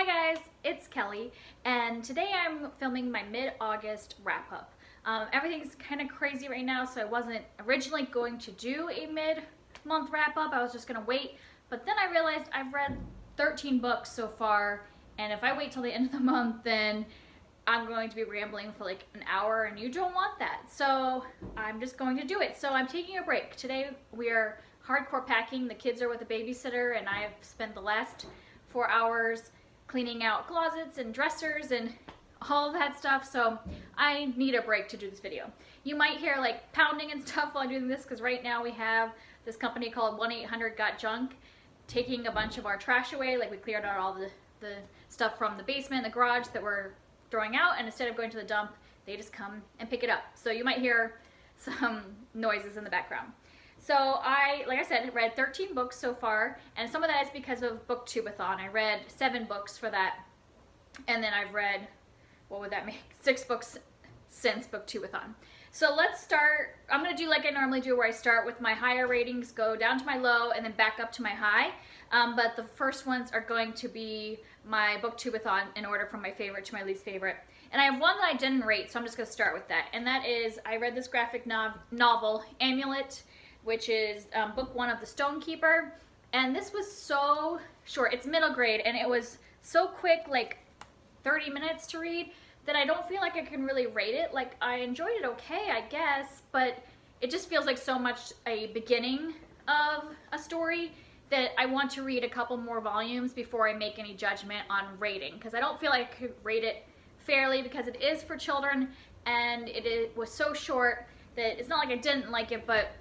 Hi guys, it's Kelly, and today I'm filming my mid-August wrap-up. Everything's kind of crazy right now, so I wasn't originally going to do a mid-month wrap-up. I was just going to wait, but then I realized I've read 13 books so far, and if I wait till the end of the month, then I'm going to be rambling for like an hour, and you don't want that. So I'm just going to do it. So I'm taking a break. Today we are hardcore packing. The kids are with a babysitter, and I've spent the last 4 hours cleaning out closets and dressers and all of that stuff, so I need a break to do this video. You might hear like pounding and stuff while I'm doing this, because right now we have this company called 1-800-GOT-JUNK taking a bunch of our trash away. Like, we cleared out all the stuff from the basement, the garage that we're throwing out, and instead of going to the dump, they just come and pick it up. So you might hear some noises in the background. So like I said, read 13 books so far, and some of that is because of booktubeathon. I read 7 books for that, and then I've read, what would that make, 6 books since booktubeathon. So let's start. I'm going to do like I normally do, where I start with my higher ratings, go down to my low, and then back up to my high. But the first ones are going to be my booktubeathon in order from my favorite to my least favorite. And I have one that I didn't rate, so I'm just going to start with that. And that is, I read this graphic novel, Amulet, which is book 1 of the Stonekeeper. And this was so short. It's middle grade, and it was so quick, like 30 minutes to read, that I don't feel like I can really rate it. Like, I enjoyed it okay, I guess, but it just feels like so much a beginning of a story that I want to read a couple more volumes before I make any judgment on rating, because I don't feel like I could rate it fairly, because it is for children, and it was so short that it's not like I didn't like it, but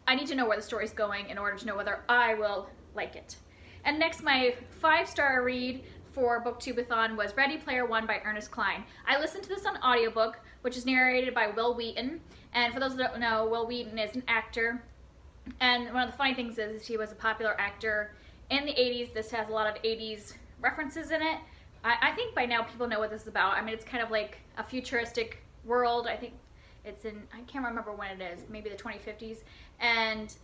I need to know where the story's going in order to know whether I will like it. And next, my 5-star read for booktubeathon was Ready Player One by Ernest Cline. I listened to this on audiobook, which is narrated by Wil Wheaton. And for those that don't know, Wil Wheaton is an actor. And one of the funny things is he was a popular actor in the 80s. This has a lot of 80s references in it. I think by now people know what this is about. I mean, it's kind of like a futuristic world. I think it's in, I can't remember when it is, maybe the 2050s. And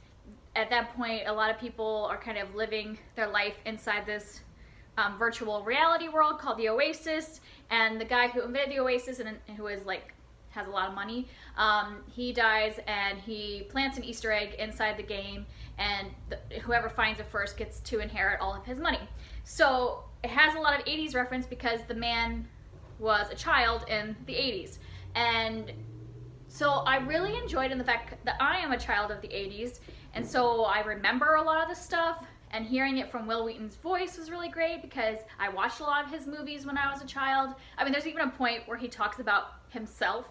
at that point, a lot of people are kind of living their life inside this virtual reality world called the Oasis. And the guy who invented the Oasis, and who is like, has a lot of money, he dies, and he plants an Easter egg inside the game, and whoever finds it first gets to inherit all of his money. So it has a lot of 80s reference, because the man was a child in the 80s. And so I really enjoyed in the fact that I am a child of the 80s, and so I remember a lot of the stuff, and hearing it from Wil Wheaton's voice was really great, because I watched a lot of his movies when I was a child. I mean, there's even a point where he talks about himself,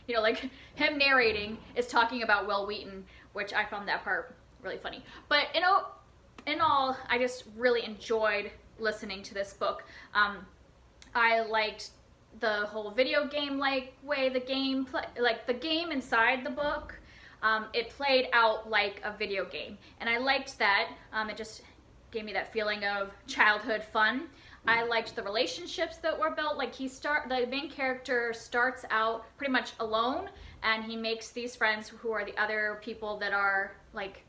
you know, like him narrating is talking about Wil Wheaton, which I found that part really funny. But you know, in all, I just really enjoyed listening to this book. I liked the whole video game like way the game like the game inside the book, it played out like a video game, and I liked that. It just gave me that feeling of childhood fun. I liked the relationships that were built. Like, the main character starts out pretty much alone, and he makes these friends who are the other people that are like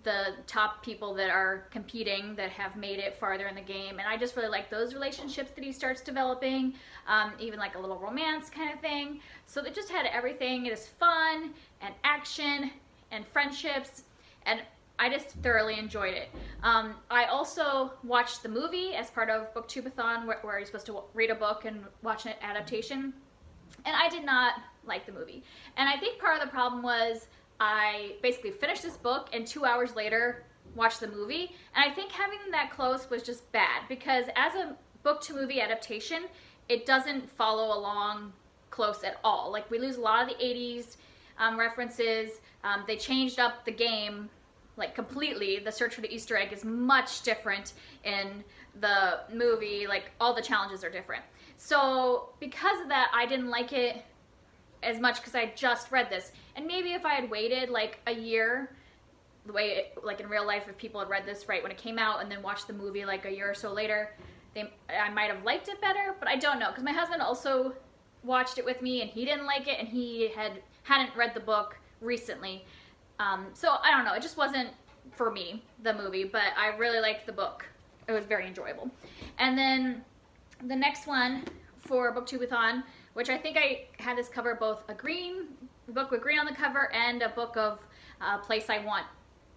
the top people that are competing, that have made it farther in the game. And I just really like those relationships that he starts developing, even like a little romance kind of thing. So it just had everything. It is fun and action and friendships, and I just thoroughly enjoyed it. I also watched the movie as part of booktubeathon, where you're supposed to read a book and watch an adaptation, and I did not like the movie. And I think part of the problem was I basically finished this book, and 2 hours later watched the movie, and I think having them that close was just bad, because as a book to movie adaptation, it doesn't follow along close at all. Like, we lose a lot of the 80s references. They changed up the game like completely. The search for the Easter egg is much different in the movie. Like, all the challenges are different. So because of that, I didn't like it as much, because I just read this. And maybe if I had waited like a year, the way like in real life, if people had read this right when it came out and then watched the movie like a year or so later, I might have liked it better. But I don't know, because my husband also watched it with me, and he didn't like it, and he hadn't read the book recently. So I don't know, it just wasn't for me, the movie, but I really liked the book. It was very enjoyable. And then The next one for booktubeathon, which I think I had this cover both a book with green on the cover and a book of place I want,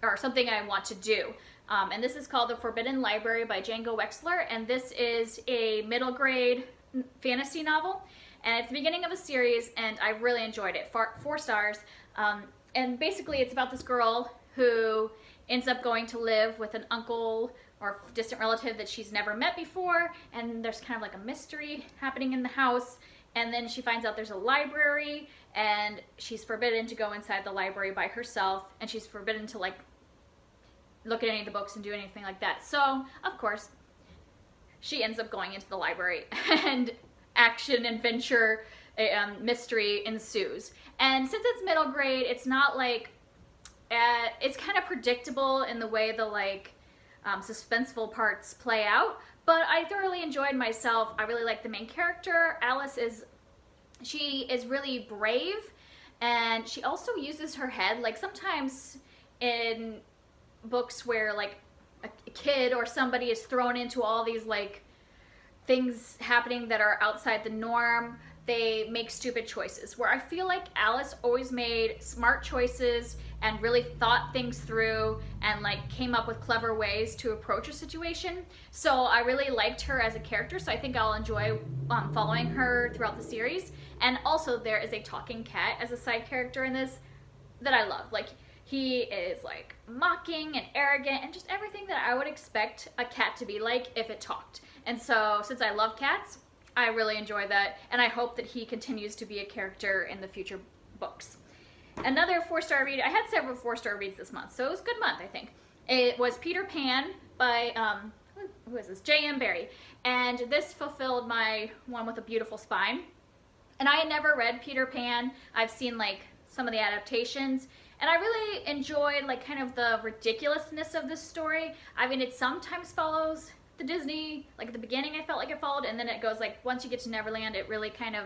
or something I want to do. And this is called The Forbidden Library by Django Wexler, and this is a middle grade fantasy novel, and it's the beginning of a series, and I really enjoyed it. 4 stars. And basically it's about this girl who ends up going to live with an uncle or distant relative that she's never met before, and there's kind of like a mystery happening in the house, and then she finds out there's a library, and she's forbidden to go inside the library by herself, and she's forbidden to like look at any of the books and do anything like that. So of course she ends up going into the library, and action, adventure, mystery ensues. And since it's middle grade, it's not like it's kind of predictable in the way the like suspenseful parts play out, but I thoroughly enjoyed myself. I really like the main character. Alice she is really brave, and she also uses her head. Like sometimes in books where like a kid or somebody is thrown into all these like things happening that are outside the norm, they make stupid choices, where I feel like Alice always made smart choices and really thought things through and like came up with clever ways to approach a situation. So I really liked her as a character, so I think I'll enjoy following her throughout the series. And also there is a talking cat as a side character in this that I love. Like he is like mocking and arrogant and just everything that I would expect a cat to be like if it talked. And so since I love cats, I really enjoy that, and I hope that he continues to be a character in the future books. Another 4-star read, I had several 4-star reads this month, so it was a good month, I think. It was Peter Pan by, who is this? JM Barrie. And this fulfilled my one with a beautiful spine. And I had never read Peter Pan. I've seen like some of the adaptations, and I really enjoyed like kind of the ridiculousness of this story. I mean, it sometimes follows the Disney, like at the beginning I felt like it followed, and then it goes like, once you get to Neverland, it really kind of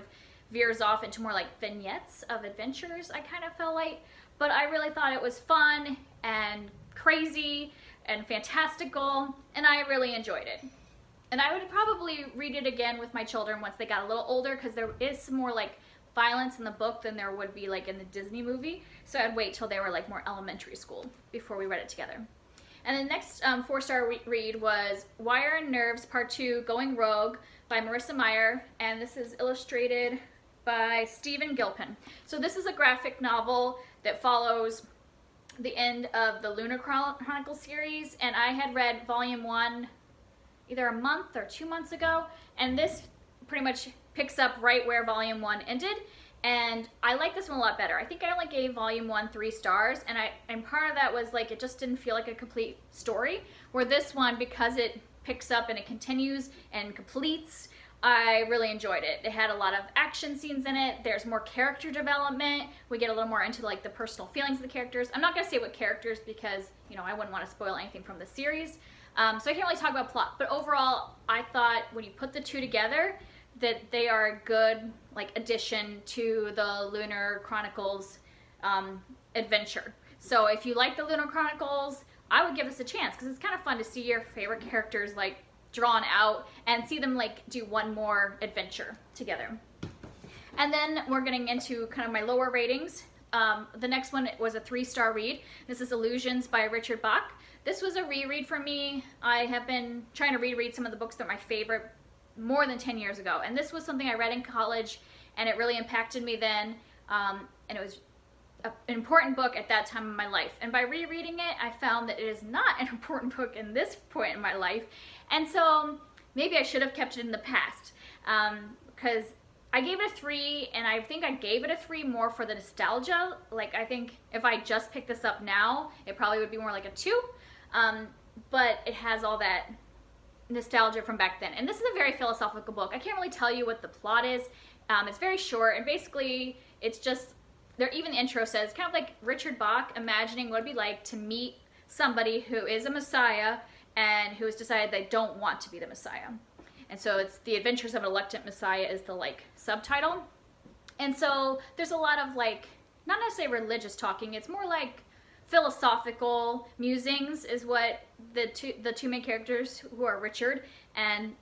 veers off into more like vignettes of adventures, I kind of felt like. But I really thought it was fun and crazy and fantastical, and I really enjoyed it. And I would probably read it again with my children once they got a little older, because there is some more like violence in the book than there would be like in the Disney movie. So I'd wait till they were like more elementary school before we read it together. And the next 4-star read was Wire and Nerves Part 2 Going Rogue by Marissa Meyer, and this is illustrated by Stephen Gilpin. So this is a graphic novel that follows the end of the Lunar Chronicle series, and I had read volume 1 either a month or 2 months ago, and this pretty much picks up right where volume 1 ended. And I like this one a lot better. I think I only gave volume 1 3 stars, and part of that was like it just didn't feel like a complete story. Where this one, because it picks up and it continues and completes, I really enjoyed it. It had a lot of action scenes in it. There's more character development. We get a little more into like the personal feelings of the characters. I'm not gonna say what characters because, you know, I wouldn't want to spoil anything from the series. So I can't really talk about plot. But overall, I thought when you put the two together, that they are a good like addition to the Lunar Chronicles adventure. So if you like the Lunar Chronicles, I would give this a chance, because it's kind of fun to see your favorite characters like drawn out and see them like do one more adventure together. And then we're getting into kind of my lower ratings. The next one was a 3-star read. This is Illusions by Richard Bach. This was a reread for me. I have been trying to reread some of the books that are my favorite more than 10 years ago, and this was something I read in college, and it really impacted me then, and it was an important book at that time in my life. And by rereading it, I found that it is not an important book in this point in my life, and so maybe I should have kept it in the past, because I gave it a 3, and I think I gave it a 3 more for the nostalgia. Like, I think if I just picked this up now, it probably would be more like a 2, but it has all that nostalgia from back then. And this is a very philosophical book. I can't really tell you what the plot is. It's very short, and basically it's just, there, even the intro says kind of like Richard Bach imagining what it'd be like to meet somebody who is a messiah and who has decided they don't want to be the messiah. And so it's The Adventures of an Reluctant Messiah is the like subtitle. And so there's a lot of like, not necessarily religious talking, it's more like philosophical musings is what the two main characters, who are Richard and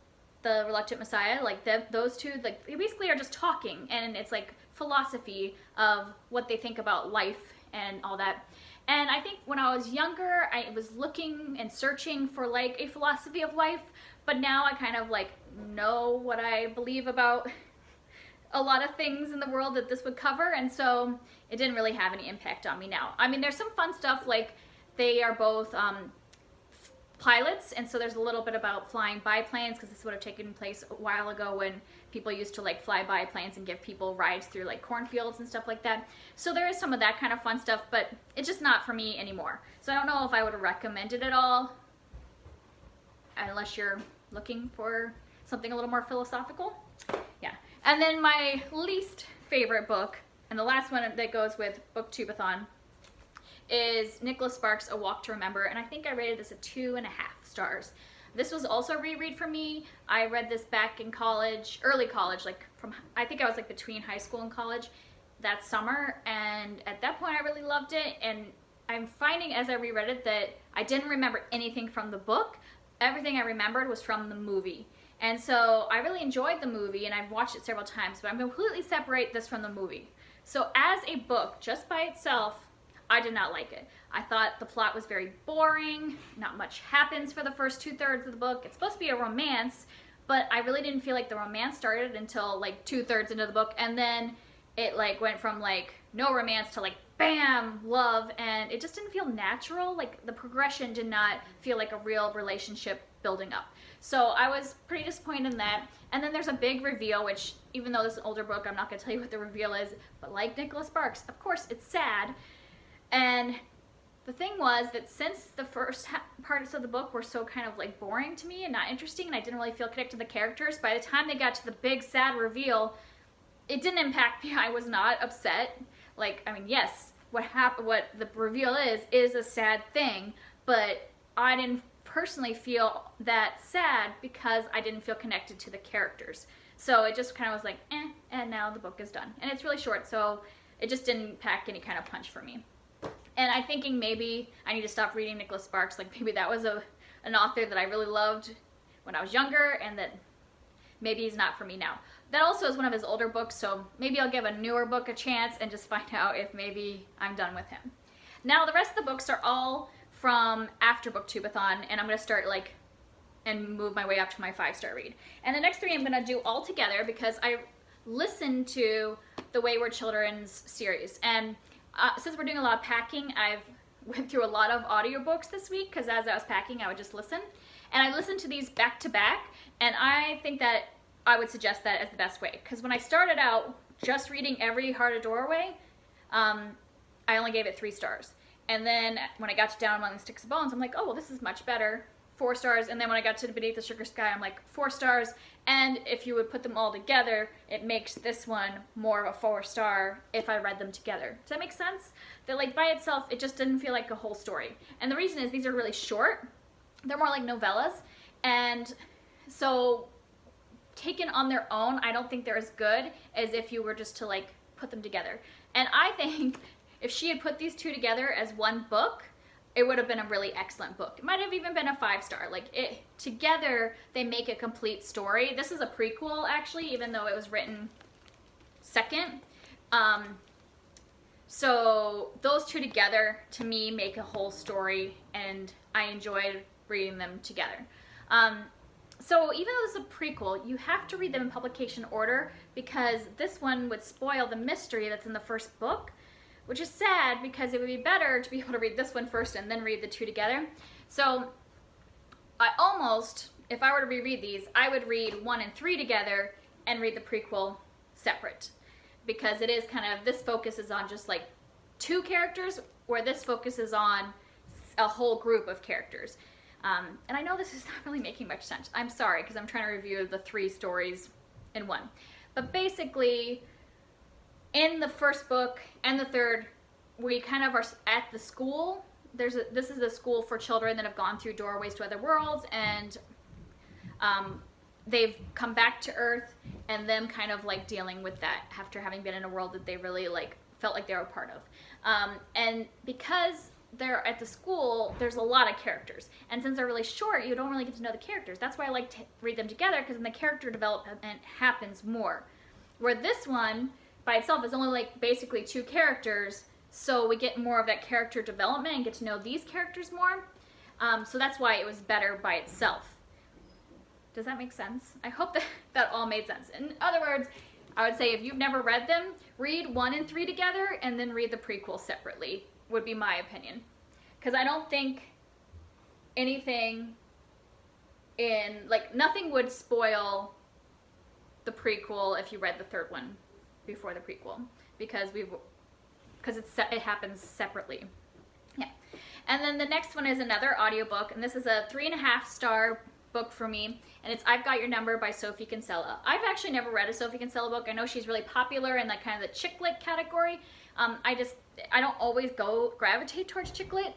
the Reluctant Messiah, like those two, like they basically are just talking, and it's like philosophy of what they think about life and all that. And I think when I was younger, I was looking and searching for like a philosophy of life, but now I kind of like know what I believe about a lot of things in the world that this would cover, and so it didn't really have any impact on me now. I mean, there's some fun stuff, like they are both pilots, and so there's a little bit about flying biplanes, because this would have taken place a while ago when people used to like fly biplanes and give people rides through like cornfields and stuff like that. So there is some of that kind of fun stuff, but it's just not for me anymore. So I don't know if I would recommend it at all, unless you're looking for something a little more philosophical. Yeah. And then my least favorite book, and the last one that goes with booktubeathon, is Nicholas Sparks' A Walk to Remember, and I think I rated this at 2.5 stars. This was also a reread for me. I read this back in college, early college, like I think I was like between high school and college that summer, and at that point I really loved it, and I'm finding as I reread it that I didn't remember anything from the book. Everything I remembered was from the movie. And so I really enjoyed the movie, and I've watched it several times, but I'm completely separate this from the movie. So as a book, just by itself, I did not like it. I thought the plot was very boring, not much happens for the first 2/3 of the book. It's supposed to be a romance, but I really didn't feel like the romance started until like 2/3 into the book, and then it like went from like no romance to like bam, love, and it just didn't feel natural. Like the progression did not feel like a real relationship building up. So I was pretty disappointed in that. And then there's a big reveal, which even though this is an older book, I'm not going to tell you what the reveal is, but like Nicholas Sparks, of course it's sad. And the thing was that since the first parts of the book were so kind of like boring to me and not interesting, and I didn't really feel connected to the characters, by the time they got to the big sad reveal, it didn't impact me. I was not upset. Like, I mean, yes, what the reveal is a sad thing, but I didn't personally feel that sad because I didn't feel connected to the characters. So it just kind of was like, and now the book is done. And it's really short, so it just didn't pack any kind of punch for me. And I'm thinking maybe I need to stop reading Nicholas Sparks. Like maybe that was an author that I really loved when I was younger, and that maybe he's not for me now. That also is one of his older books, so maybe I'll give a newer book a chance and just find out if maybe I'm done with him. Now the rest of the books are all from after booktubeathon, and I'm going to start like and move my way up to my 5-star read. And the next 3 I'm going to do all together because I listened to the Wayward Children's series, and since we're doing a lot of packing, I've went through a lot of audiobooks this week, because as I was packing I would just listen, and I listened to these back to back, and I think that I would suggest that as the best way, because when I started out just reading Every Heart a Doorway, I only gave it 3 stars, and then when I got to Down Among the Sticks of Bones, I'm like, oh well, this is much better, 4 stars, and then when I got to Beneath the Sugar Sky, I'm like 4 stars, and if you would put them all together, it makes this one more of a 4-star if I read them together. Does that make sense? That like by itself, it just didn't feel like a whole story. And the reason is these are really short. They're more like novellas, and so taken on their own, I don't think they're as good as if you were just to like put them together. And I think if she had put these 2 together as one book, it would have been a really excellent book. It might have even been a 5-star. Like it together, they make a complete story. This is a prequel actually, even though it was written second. So those 2 together to me make a whole story, and I enjoyed reading them together. So even though it's a prequel, you have to read them in publication order, because this one would spoil the mystery that's in the first book, which is sad because it would be better to be able to read this one first and then read the 2 together. So I almost, if I were to reread these, I would read 1 and 3 together and read the prequel separate, because it is kind of, this focuses on just like 2 characters, where this focuses on a whole group of characters. And I know this is not really making much sense. I'm sorry, because I'm trying to review the 3 stories in one. But basically, in the first book and the third, we kind of are at the school. This is a school for children that have gone through doorways to other worlds, and they've come back to Earth, and them kind of like dealing with that after having been in a world that they really like felt like they were a part of. And because they're at the school, there's a lot of characters. And since they're really short, you don't really get to know the characters. That's why I like to read them together, because then the character development happens more. Where this one, by itself, is only like basically 2 characters, so we get more of that character development and get to know these characters more. So that's why it was better by itself. Does that make sense? I hope that all made sense. In other words, I would say if you've never read them, read 1 and 3 together and then read the prequel separately, would be my opinion. Because I don't think anything in, like, nothing would spoil the prequel if you read the 3rd one before the prequel. Because it happens separately. Yeah. And then the next one is another audiobook, and this is a 3.5-star book for me, and it's I've Got Your Number by Sophie Kinsella. I've actually never read a Sophie Kinsella book. I know she's really popular in that kind of the chick lit category. I don't always gravitate towards chick lit,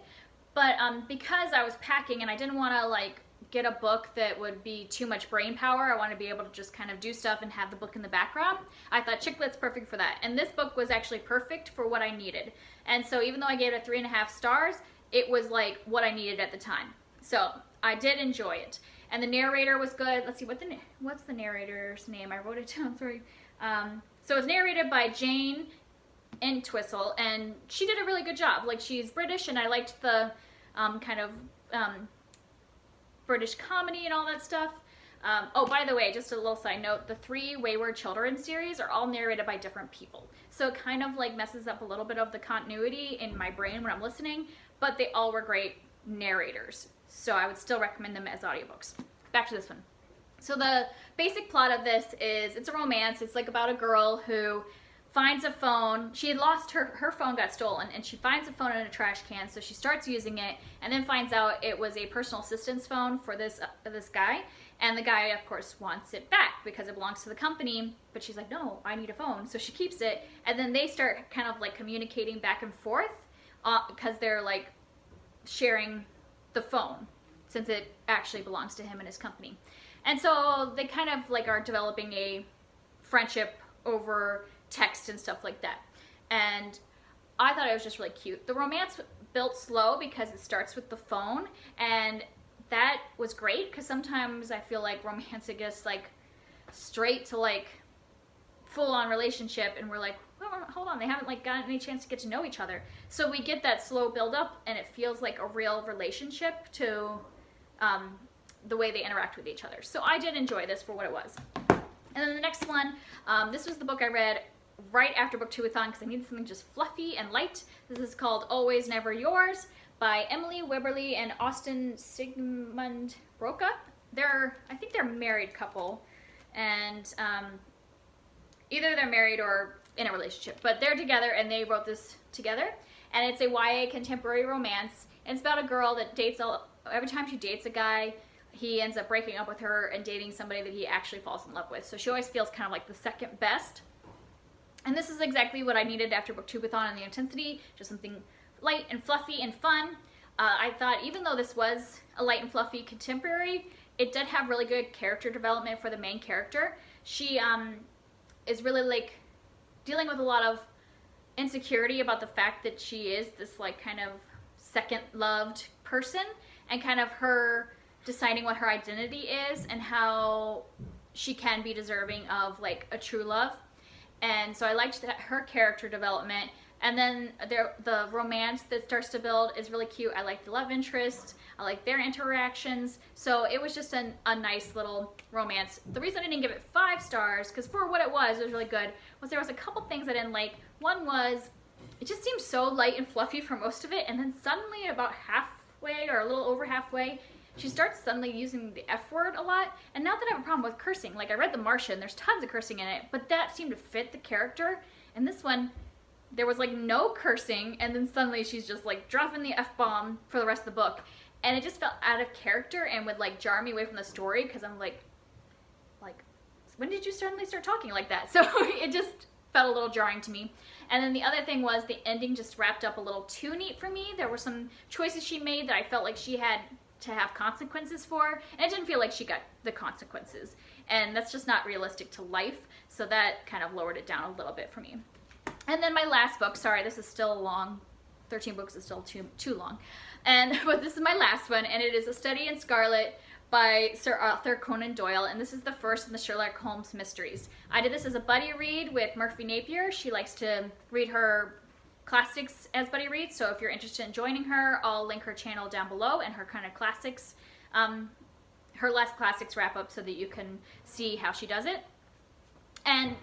but because I was packing and I didn't want to like get a book that would be too much brain power, I want to be able to just kind of do stuff and have the book in the background. I thought chick lit's perfect for that, and this book was actually perfect for what I needed. And so even though I gave it 3.5 stars, it was like what I needed at the time. So I did enjoy it. And the narrator was good. Let's see, what's the narrator's name? I wrote it down, sorry. So it's narrated by Jane Entwistle, and she did a really good job. Like, she's British, and I liked the kind of British comedy and all that stuff. Oh, by the way, just a little side note, the 3 Wayward Children series are all narrated by different people. So it kind of like messes up a little bit of the continuity in my brain when I'm listening, but they all were great narrators. So I would still recommend them as audiobooks. Back to this one. So the basic plot of this is, it's a romance. It's like about a girl who finds a phone. She had lost her phone, got stolen, and she finds a phone in a trash can, so she starts using it and then finds out it was a personal assistance phone for this guy, and the guy of course wants it back because it belongs to the company, but she's like, no, I need a phone, so she keeps it. And then they start kind of like communicating back and forth because they're like sharing the phone since it actually belongs to him and his company. And so they kind of like are developing a friendship over text and stuff like that. And I thought it was just really cute. The romance built slow because it starts with the phone, and that was great because sometimes I feel like romance it gets like straight to like full-on relationship, and we're like, well, hold on, they haven't like gotten any chance to get to know each other. So we get that slow build up, and it feels like a real relationship to the way they interact with each other. So I did enjoy this for what it was. And then the next one, this was the book I read right after booktubeathon because I needed something just fluffy and light. This is called Always Never Yours by Emily Wibberley and Austin Sigmund Broca. I think they're a married couple, and either they're married or in a relationship, but they're together and they wrote this together. And it's a YA contemporary romance. And it's about a girl that every time she dates a guy, he ends up breaking up with her and dating somebody that he actually falls in love with. So she always feels kind of like the second best. And this is exactly what I needed after booktubeathon and the intensity, just something light and fluffy and fun. I thought even though this was a light and fluffy contemporary, it did have really good character development for the main character. She is really like dealing with a lot of insecurity about the fact that she is this like kind of second loved person, and kind of her deciding what her identity is and how she can be deserving of like a true love. And so I liked her character development. And then the romance that starts to build is really cute. I like the love interest. I like their interactions. So it was just a nice little romance. The reason I didn't give it 5 stars, because for what it was really good, was there was a couple things I didn't like. One was, it just seemed so light and fluffy for most of it, and then suddenly about halfway or a little over halfway, she starts suddenly using the F word a lot. And not that I have a problem with cursing. Like, I read The Martian, there's tons of cursing in it, but that seemed to fit the character. And this one, there was like no cursing, and then suddenly she's just like dropping the F-bomb for the rest of the book. And it just felt out of character and would like jar me away from the story, because I'm like, when did you suddenly start talking like that? So it just felt a little jarring to me. And then the other thing was the ending just wrapped up a little too neat for me. There were some choices she made that I felt like she had to have consequences for, and it didn't feel like she got the consequences, and that's just not realistic to life. So that kind of lowered it down a little bit for me. And then my last book, sorry, this is still a long 13 books is still too long. But this is my last one, and it is A Study in Scarlet by Sir Arthur Conan Doyle, and this is the first in the Sherlock Holmes mysteries. I did this as a buddy read with Merphy Napier. She likes to read her classics as buddy reads, so if you're interested in joining her, I'll link her channel down below and her kind of classics, her last classics wrap up so that you can see how she does it. And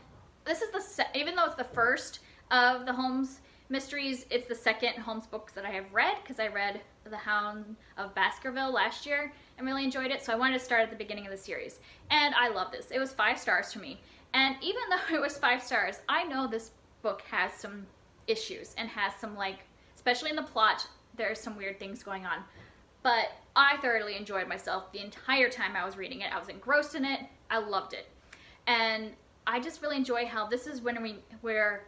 this is even though it's the first of the Holmes mysteries, it's the second Holmes book that I have read, because I read The Hound of Baskerville last year and really enjoyed it, so I wanted to start at the beginning of the series. And I love this. It was 5 stars for me. And even though it was 5 stars, I know this book has some issues and has some, like, especially in the plot, there's some weird things going on. But I thoroughly enjoyed myself the entire time I was reading it. I was engrossed in it. I loved it. And I just really enjoy how this is where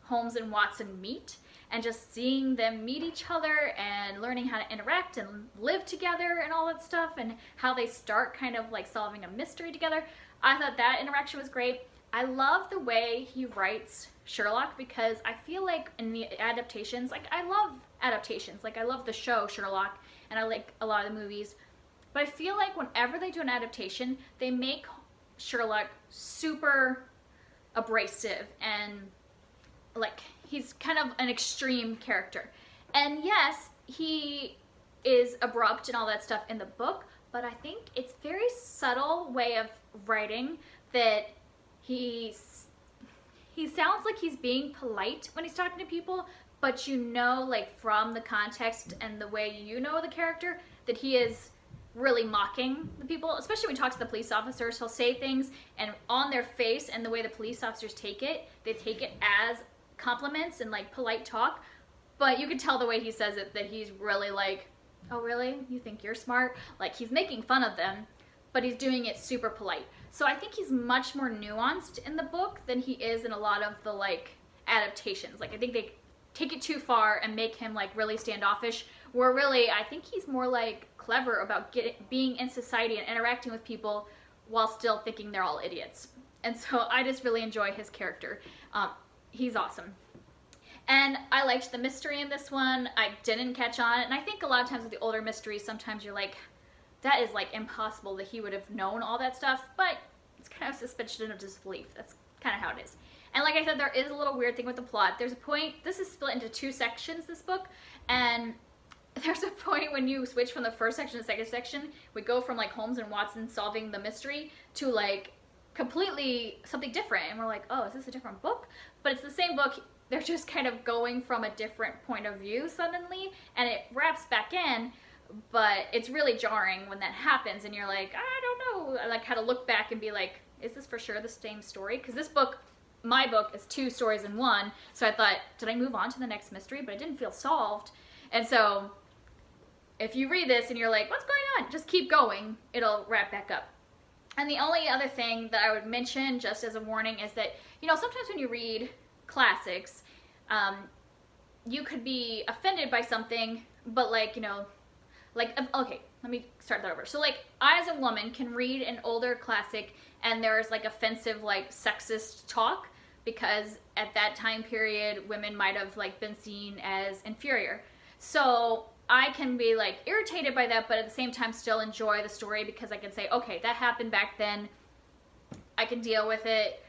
Holmes and Watson meet, and just seeing them meet each other and learning how to interact and live together and all that stuff, and how they start kind of like solving a mystery together. I thought that interaction was great. I love the way he writes Sherlock, because I feel like in the adaptations, like I love adaptations, like I love the show Sherlock and I like a lot of the movies, but I feel like whenever they do an adaptation, they make Sherlock super abrasive and like he's kind of an extreme character. And yes, he is abrupt and all that stuff in the book, but I think it's very subtle way of writing that he sounds like he's being polite when he's talking to people, but you know, like from the context and the way you know the character, that he is really mocking the people, especially when he talks to the police officers. He'll say things and on their face, and the way the police officers take it, they take it as compliments and like polite talk, but you can tell the way he says it that he's really like, oh really? You think you're smart? Like he's making fun of them, but he's doing it super polite. So I think he's much more nuanced in the book than he is in a lot of the like adaptations. Like I think they take it too far and make him like really standoffish, where really I think he's more like clever about being in society and interacting with people while still thinking they're all idiots. And so I just really enjoy his character. He's awesome. And I liked the mystery in this one. I didn't catch on, and I think a lot of times with the older mysteries, sometimes you're like, that is like impossible that he would have known all that stuff, but it's kind of suspension of disbelief. That's kind of how it is. And like I said, there is a little weird thing with the plot. There's a point, this is split into 2 sections, this book, and there's a point when you switch from the first section to the second section, we go from like Holmes and Watson solving the mystery to like completely something different, and we're like, oh, is this a different book? But it's the same book, they're just kind of going from a different point of view suddenly, and it wraps back in, but it's really jarring when that happens, and you're like, I don't know, I like had to look back and be like, is this for sure the same story? Because this book, my book, is 2 stories in one, so I thought, did I move on to the next mystery? But it didn't feel solved. And so if you read this and you're like, what's going on? Just keep going, it'll wrap back up. And the only other thing that I would mention, just as a warning, is that, you know, sometimes when you read classics, you could be offended by something, but like, you know, like, okay, let me start that over. So like, I as a woman can read an older classic and there's like offensive, like sexist talk, because at that time period, women might have like been seen as inferior. So I can be like irritated by that, but at the same time still enjoy the story, because I can say, okay, that happened back then. I can deal with it.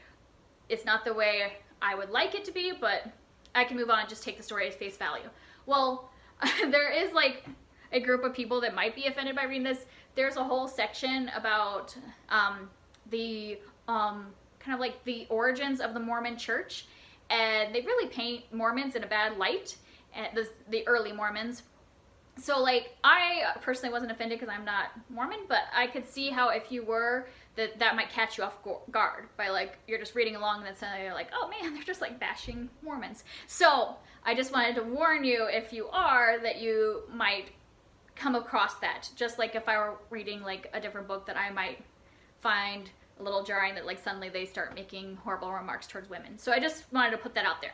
It's not the way I would like it to be, but I can move on and just take the story as face value. Well, there is like a group of people that might be offended by reading this. There's a whole section about the kind of like the origins of the Mormon church, and they really paint Mormons in a bad light, and the early Mormons. So like, I personally wasn't offended because I'm not Mormon, but I could see how if you were, that might catch you off guard by like, you're just reading along and then suddenly you're like, oh man, they're just like bashing Mormons. So I just wanted to warn you, if you are, that you might come across that. Just like if I were reading like a different book that I might find a little jarring, that like suddenly they start making horrible remarks towards women. So I just wanted to put that out there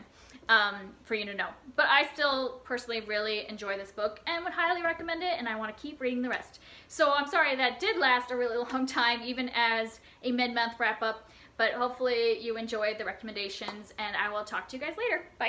for you to know. But I still personally really enjoy this book and would highly recommend it, and I want to keep reading the rest. So I'm sorry that did last a really long time, even as a mid-month wrap up, but hopefully you enjoyed the recommendations, and I will talk to you guys later. Bye.